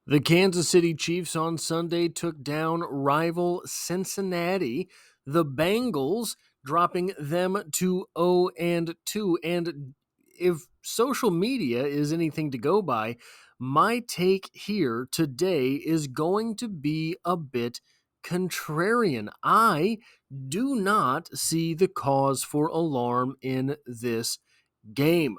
The Kansas City Chiefs on Sunday took down rival Cincinnati, the Bengals, dropping them to 0-2. And if social media is anything to go by, my take here today is going to be a bit contrarian. I do not see the cause for alarm in this game.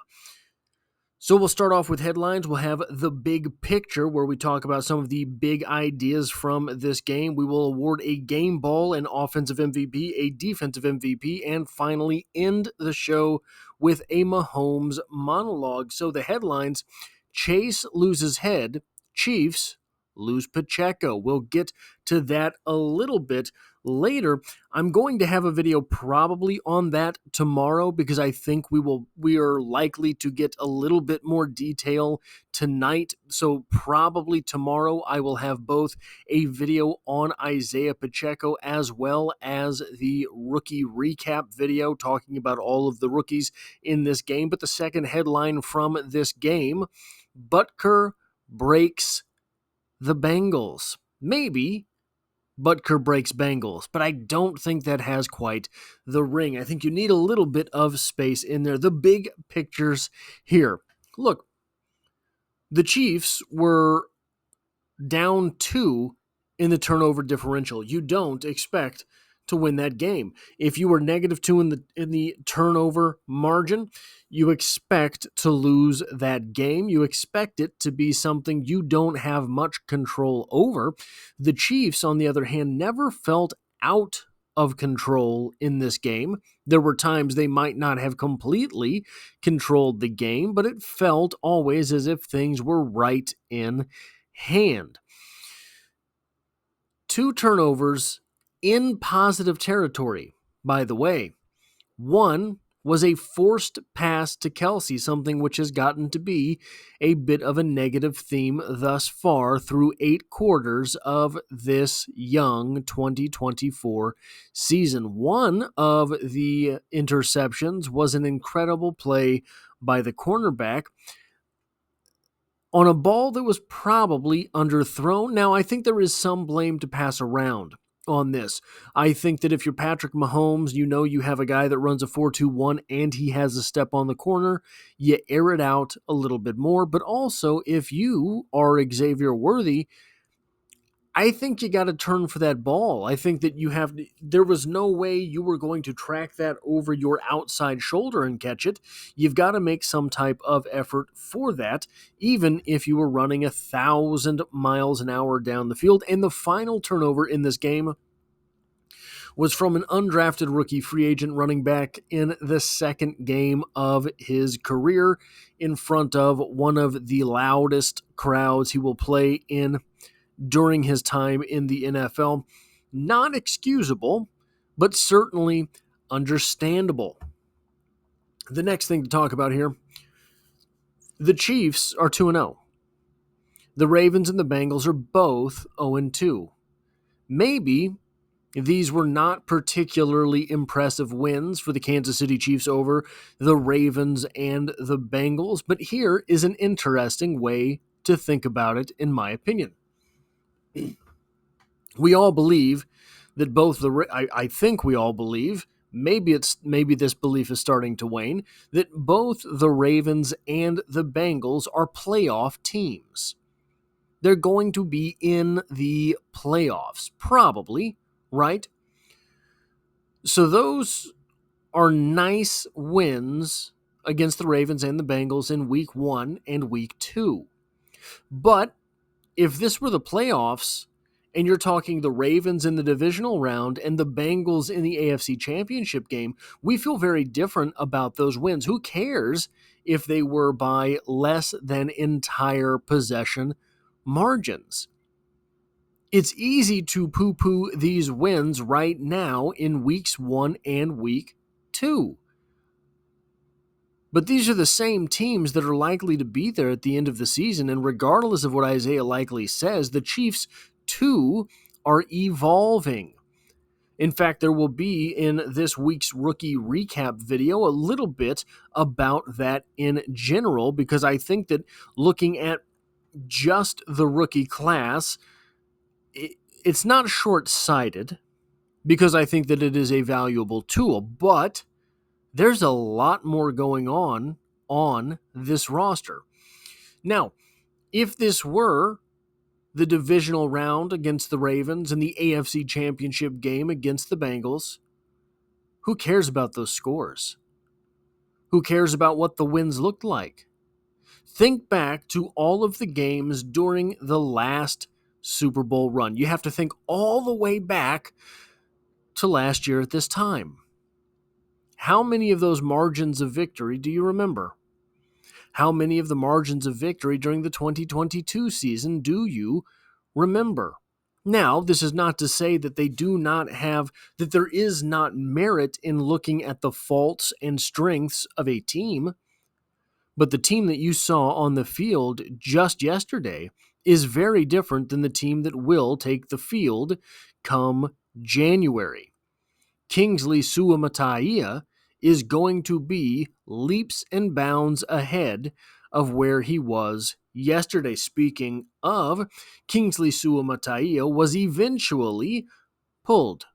So we'll start off with headlines. We'll have the big picture where we talk about some of the big ideas from this game. We will award a game ball, an offensive MVP, a defensive MVP, and finally end the show with a Mahomes monologue. So the headlines: Chase loses head, Chiefs lose Pacheco. We'll get to that a little bit later. I'm going to have a video probably on that tomorrow because I think we are likely to get a little bit more detail tonight. So probably tomorrow I will have both a video on Isaiah Pacheco as well as the rookie recap video talking about all of the rookies in this game. But the second headline from this game: Butker breaks the Bengals. Maybe Butker breaks Bengals, but I don't think that has quite the ring. I think you need a little bit of space in there. The big pictures here. Look, the Chiefs were down 2 in the turnover differential. You don't expect to win that game. If you were -2 in the turnover margin, you expect to lose that game. You expect it to be something you don't have much control over. The Chiefs, on the other hand, never felt out of control in this game. There were times they might not have completely controlled the game, but it felt always as if things were right in hand. 2 turnovers in positive territory, by the way. One was a forced pass to Kelce, something which has gotten to be a bit of a negative theme thus far through 8 quarters of this young 2024 season. One of the interceptions was an incredible play by the cornerback on a ball that was probably underthrown. Now, I think there is some blame to pass around on this. I think that if you're Patrick Mahomes, you know you have a guy that runs a 4-2-1 and he has a step on the corner, you air it out a little bit more. But also, if you are Xavier Worthy, I think you got to turn for that ball. I think that there was no way you were going to track that over your outside shoulder and catch it. You've got to make some type of effort for that, even if you were running 1,000 miles an hour down the field. And the final turnover in this game was from an undrafted rookie free agent running back in the second game of his career in front of one of the loudest crowds he will play in during his time in the NFL. Not excusable, but certainly understandable. The next thing to talk about here: the Chiefs are 2-0. The Ravens and the Bengals are both 0-2. Maybe these were not particularly impressive wins for the Kansas City Chiefs over the Ravens and the Bengals, but here is an interesting way to think about it, in my opinion. We all believe that I think we all believe, maybe this belief is starting to wane, that both the Ravens and the Bengals are playoff teams. They're going to be in the playoffs, probably, right? So those are nice wins against the Ravens and the Bengals in week 1 and week 2. But if this were the playoffs, and you're talking the Ravens in the divisional round and the Bengals in the AFC Championship game, we feel very different about those wins. Who cares if they were by less than entire possession margins? It's easy to poo-poo these wins right now in weeks 1 and week 2. But these are the same teams that are likely to be there at the end of the season, and regardless of what Isaiah likely says, the Chiefs too are evolving. In fact, there will be in this week's rookie recap video a little bit about that in general, because I think that looking at just the rookie class, it's not short-sighted because I think that it is a valuable tool, but there's a lot more going on this roster. Now, if this were the divisional round against the Ravens and the AFC Championship game against the Bengals, who cares about those scores? Who cares about what the wins looked like? Think back to all of the games during the last Super Bowl run. You have to think all the way back to last year at this time. How many of those margins of victory do you remember? How many of the margins of victory during the 2022 season do you remember? Now, this is not to say that that there is not merit in looking at the faults and strengths of a team, but the team that you saw on the field just yesterday is very different than the team that will take the field come January. Kingsley Suamataia is going to be leaps and bounds ahead of where he was yesterday. Speaking of, Kingsley Suamataia was eventually pulled.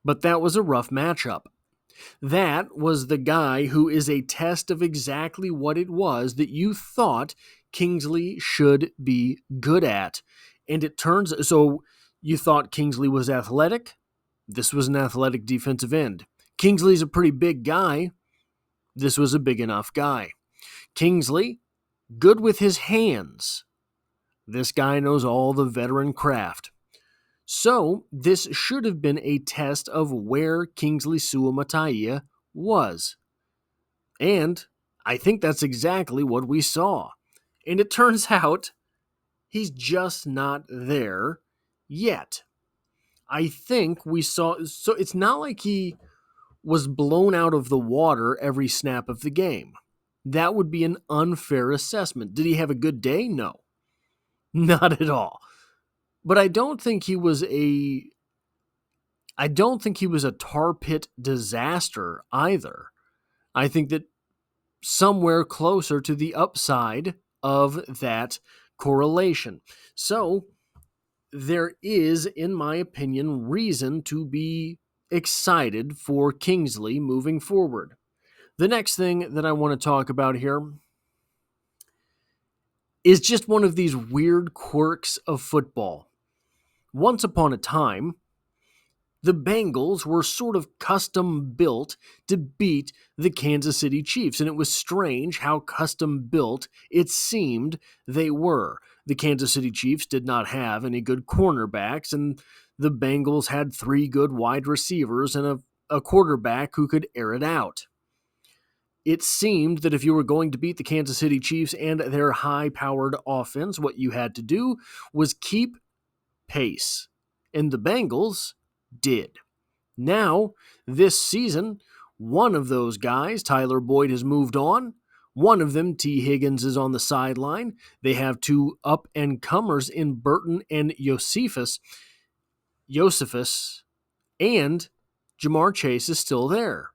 But that was a rough matchup. That was the guy who is a test of exactly what it was that you thought Kingsley should be good at. And it turns, so you thought Kingsley was athletic? This was an athletic defensive end. Kingsley's a pretty big guy. This was a big enough guy. Kingsley, good with his hands. This guy knows all the veteran craft. So this should have been a test of where Kingsley Suamataia was. And I think that's exactly what we saw. And it turns out he's just not there yet. I think we saw, so it's not like he was blown out of the water every snap of the game. That would be an unfair assessment. Did he have a good day? No. Not at all. But I don't think he was a tar pit disaster either. I think that somewhere closer to the upside of that correlation. So there is, in my opinion, reason to be excited for Kingsley moving forward. The next thing that I want to talk about here is just one of these weird quirks of football. Once upon a time, the Bengals were sort of custom built to beat the Kansas City Chiefs, and it was strange how custom built it seemed they were. The Kansas City Chiefs did not have any good cornerbacks, and the Bengals had 3 good wide receivers and a quarterback who could air it out. It seemed that if you were going to beat the Kansas City Chiefs and their high-powered offense, what you had to do was keep pace. And the Bengals did. Now, this season, one of those guys, Tyler Boyd, has moved on. One of them, T. Higgins, is on the sideline. They have 2 up-and-comers in Burton and Josephus, and Jamar Chase is still there.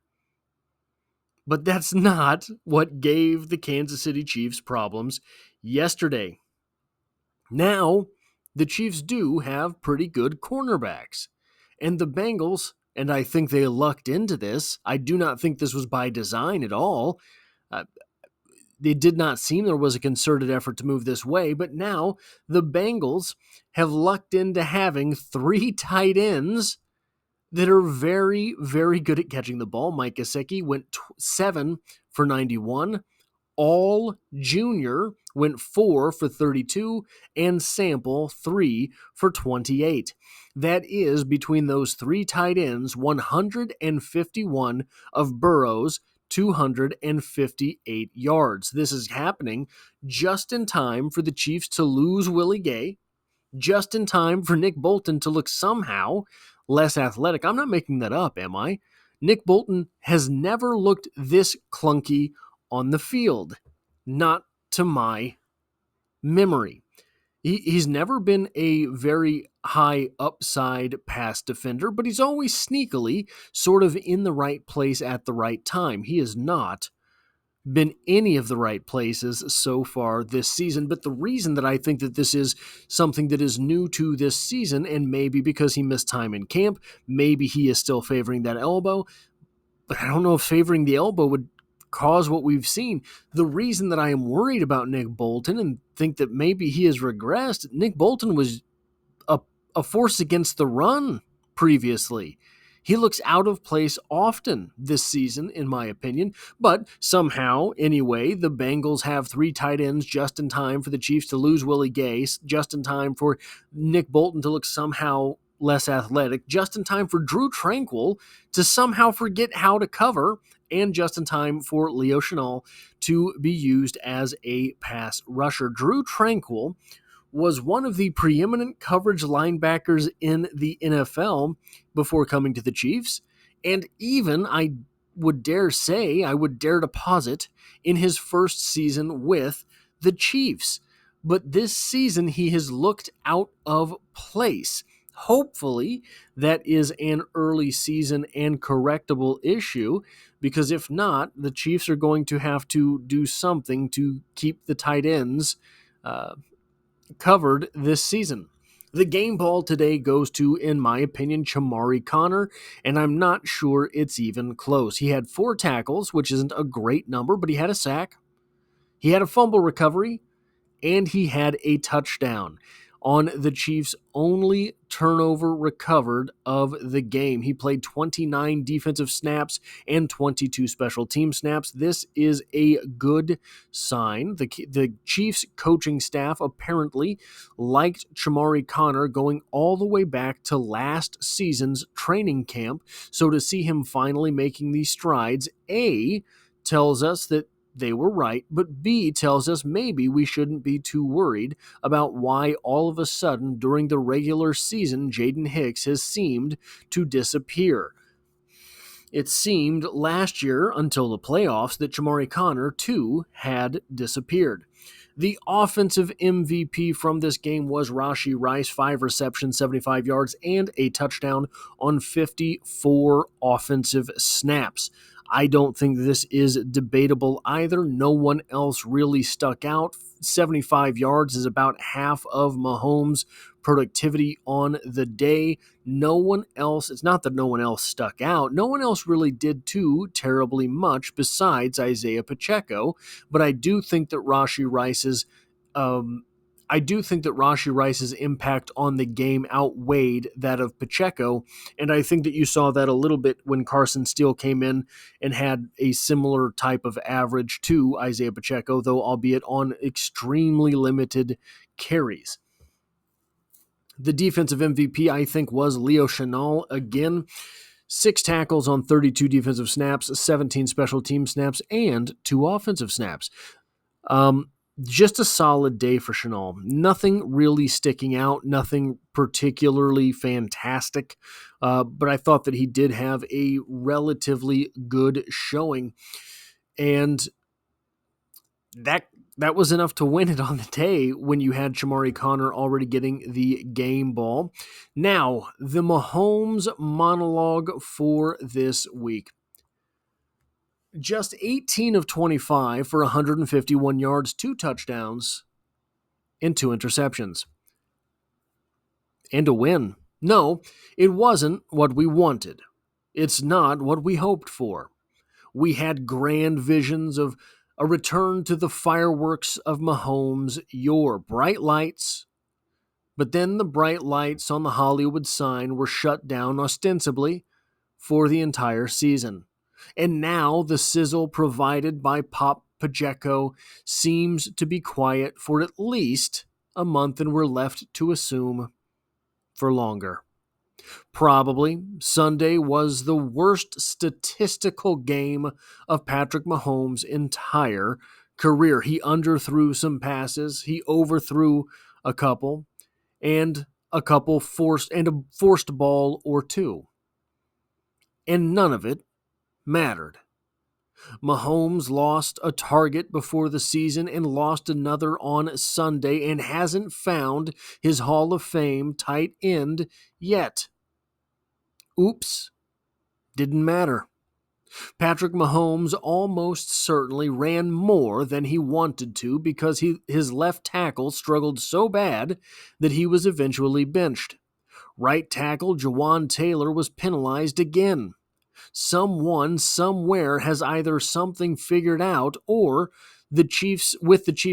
But that's not what gave the Kansas City Chiefs problems yesterday. Now, the Chiefs do have pretty good cornerbacks. And the Bengals, and I think they lucked into this, I do not think this was by design at all. It did not seem there was a concerted effort to move this way, but now the Bengals have lucked into having 3 tight ends that are very, very good at catching the ball. Mike Gesicki went 7 for 91. All Junior went 4 for 32, and Sample 3 for 28. That is, between those 3 tight ends, 151 of Burrow's 258 yards. This is happening just in time for the Chiefs to lose Willie Gay, just in time for Nick Bolton to look somehow less athletic. I'm not making that up, am I? Nick Bolton has never looked this clunky on the field. Not to my memory. He's never been a very high upside pass defender, but he's always sneakily sort of in the right place at the right time. He is not been any of the right places so far this season. But the reason that I think that this is something that is new to this season, and maybe because he missed time in camp, maybe he is still favoring that elbow, but I don't know if favoring the elbow would cause what we've seen. The reason that I am worried about Nick Bolton and think that maybe he has regressed, Nick Bolton was a force against the run previously. He looks out of place often this season, in my opinion, but somehow, anyway, the Bengals have 3 tight ends just in time for the Chiefs to lose Willie Gay, just in time for Nick Bolton to look somehow less athletic, just in time for Drue Tranquill to somehow forget how to cover, and just in time for Leo Chenal to be used as a pass rusher. Drue Tranquill was one of the preeminent coverage linebackers in the NFL before coming to the Chiefs, and even, I would dare to posit, in his first season with the Chiefs. But this season, he has looked out of place. Hopefully, that is an early season and correctable issue, because if not, the Chiefs are going to have to do something to keep the tight ends covered this season. The game ball today goes to, in my opinion, Chamarri Conner, and I'm not sure it's even close. He had 4 tackles, which isn't a great number, but he had a sack. He had a fumble recovery, and he had a touchdown on the Chiefs' only turnover recovered of the game. He played 29 defensive snaps and 22 special team snaps. This is a good sign. The Chiefs coaching staff apparently liked Chamarri Conner going all the way back to last season's training camp. So to see him finally making these strides, A, tells us that they were right, but B tells us maybe we shouldn't be too worried about why all of a sudden during the regular season Jaden Hicks has seemed to disappear. It seemed last year until the playoffs that Chamarri Conner too had disappeared. The offensive MVP from this game was Rashee Rice, 5 receptions, 75 yards, and a touchdown on 54 offensive snaps. I don't think this is debatable either. No one else really stuck out. 75 yards is about half of Mahomes' productivity on the day. No one else, it's not that no one else stuck out. No one else really did too terribly much besides Isaiah Pacheco, but I do think that Rashee Rice's impact on the game outweighed that of Pacheco, and I think that you saw that a little bit when Carson Steele came in and had a similar type of average to Isaiah Pacheco, though albeit on extremely limited carries. The defensive MVP, I think, was Leo Chenal again. 6 tackles on 32 defensive snaps, 17 special team snaps, and 2 offensive snaps. Just a solid day for Chenal. Nothing really sticking out, nothing particularly fantastic, but I thought that he did have a relatively good showing, and that was enough to win it on the day when you had Chamarri Conner already getting the game ball. Now, the Mahomes monologue for this week. Just 18 of 25 for 151 yards, 2 touchdowns, and 2 interceptions. And a win. No, it wasn't what we wanted. It's not what we hoped for. We had grand visions of a return to the fireworks of Mahomes, your bright lights. But then the bright lights on the Hollywood sign were shut down ostensibly for the entire season. And now the sizzle provided by Pop Pacheco seems to be quiet for at least a month, and we're left to assume for longer. Probably Sunday was the worst statistical game of Patrick Mahomes' entire career. He underthrew some passes, he overthrew a couple, and a forced ball or 2. And none of it mattered. Mahomes lost a target before the season and lost another on Sunday and hasn't found his Hall of Fame tight end yet. Oops, didn't matter. Patrick Mahomes almost certainly ran more than he wanted to because his left tackle struggled so bad that he was eventually benched. Right tackle Jawan Taylor was penalized again. Someone somewhere has either something figured out or the Chiefs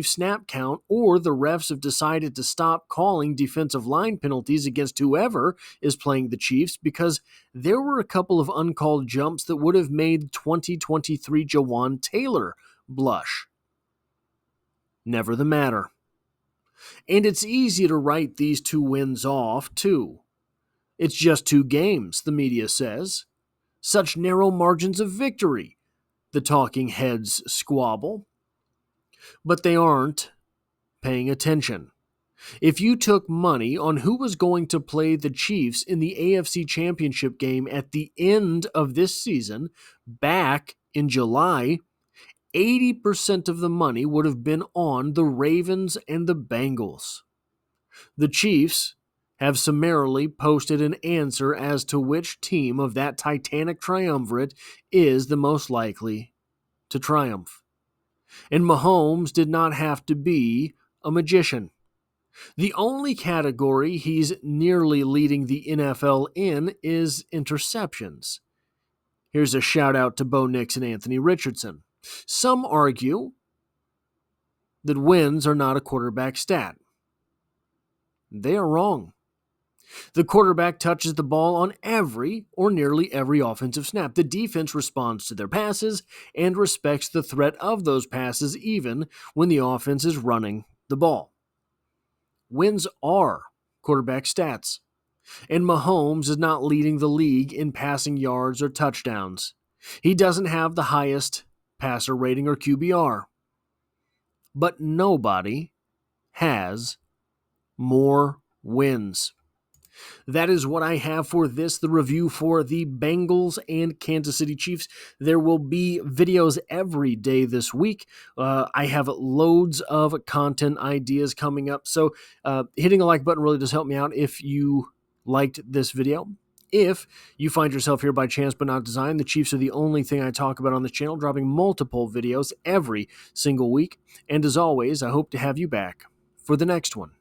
snap count, or the refs have decided to stop calling defensive line penalties against whoever is playing the Chiefs, because there were a couple of uncalled jumps that would have made 2023 Jawan Taylor blush. Never the matter. And it's easy to write these 2 wins off, too. It's just 2 games, the media says. Such narrow margins of victory, the talking heads squabble. But they aren't paying attention. If you took money on who was going to play the Chiefs in the AFC Championship game at the end of this season, back in July, 80% of the money would have been on the Ravens and the Bengals. The Chiefs have summarily posted an answer as to which team of that titanic triumvirate is the most likely to triumph. And Mahomes did not have to be a magician. The only category he's nearly leading the NFL in is interceptions. Here's a shout out to Bo Nix and Anthony Richardson. Some argue that wins are not a quarterback stat. They are wrong. The quarterback touches the ball on every or nearly every offensive snap. The defense responds to their passes and respects the threat of those passes even when the offense is running the ball. Wins are quarterback stats. And Mahomes is not leading the league in passing yards or touchdowns. He doesn't have the highest passer rating or QBR. But nobody has more wins. That is what I have for this, the review for the Bengals and Kansas City Chiefs. There will be videos every day this week. I have loads of content ideas coming up, so hitting a like button really does help me out if you liked this video. If you find yourself here by chance but not design, the Chiefs are the only thing I talk about on this channel, dropping multiple videos every single week. And as always, I hope to have you back for the next one.